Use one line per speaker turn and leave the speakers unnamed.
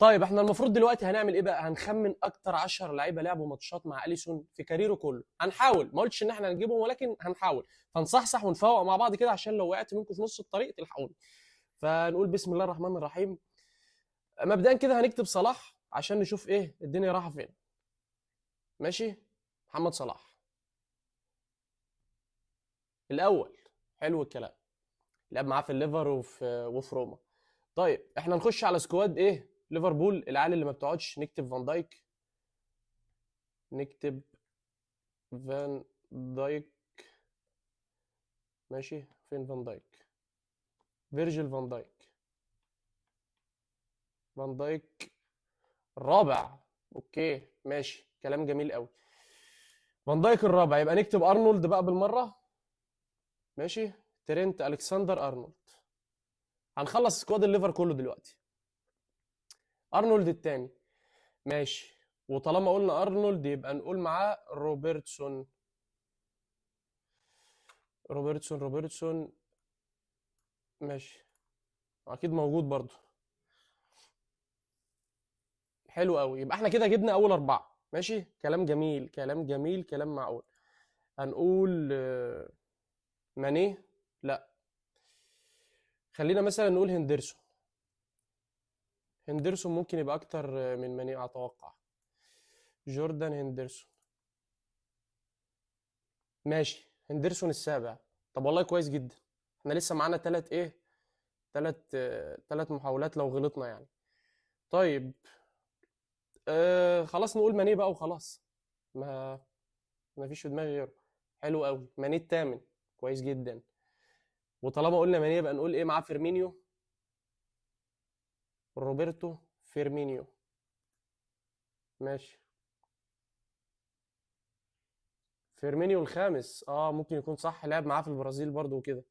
طيب احنا المفروض دلوقتي هنعمل ايه بقى؟ هنخمن اكتر 10 لعيبه لعبوا ماتشات مع اليسون في كاريره كله. هنحاول، ما قلتش ان احنا هنجيبهم ولكن هنحاول. فنصحصح ونفوق مع بعض كده عشان لو وقعت منكم في نص الطريق تلحقوني. فنقول بسم الله الرحمن الرحيم. مبدئيا كده هنكتب صلاح عشان نشوف ايه الدنيا رايحه فين. ماشي. محمد صلاح الاول. حلو الكلام. لعب معاه في الليفر وفي روما. طيب احنا نخش على سكواد ايه ليفربول، العيال اللي ما بتقعدش. نكتب فان دايك. نكتب فان دايك. ماشي. فين فان دايك؟ فيرجيل فان دايك. فان دايك الرابع. اوكي ماشي، كلام جميل قوي. فان دايك الرابع، يبقى نكتب ارنولد بقى بالمره. ماشي. ترينت الكسندر ارنولد. هنخلص سكواد الليفر كله دلوقتي. ارنولد التاني. ماشي. وطالما قلنا ارنولد يبقى نقول معاه روبرتسون. روبرتسون. ماشي. اكيد موجود برضو. حلو قوي، يبقى احنا كده جبنا اول اربعه. ماشي، كلام جميل كلام جميل كلام معقول. هنقول ماني. لا، خلينا مثلا نقول هندرسون. هندرسون ممكن يبقى اكتر من ماني اتوقع. جوردان هندرسون. ماشي، هندرسون السابع. طب والله كويس جدا. احنا لسه معانا ثلاث محاولات لو غلطنا يعني. طيب خلاص نقول ماني بقى وخلاص. ما فيش في دماغي غيره. حلو قوي، ماني الثامن. كويس جدا. وطالما قلنا ماني يبقى نقول ايه معاه؟ فيرمينيو. روبرتو فيرمينيو. ماشي. فيرمينيو الخامس، ممكن يكون صح، لعب معاه في البرازيل برضو وكده.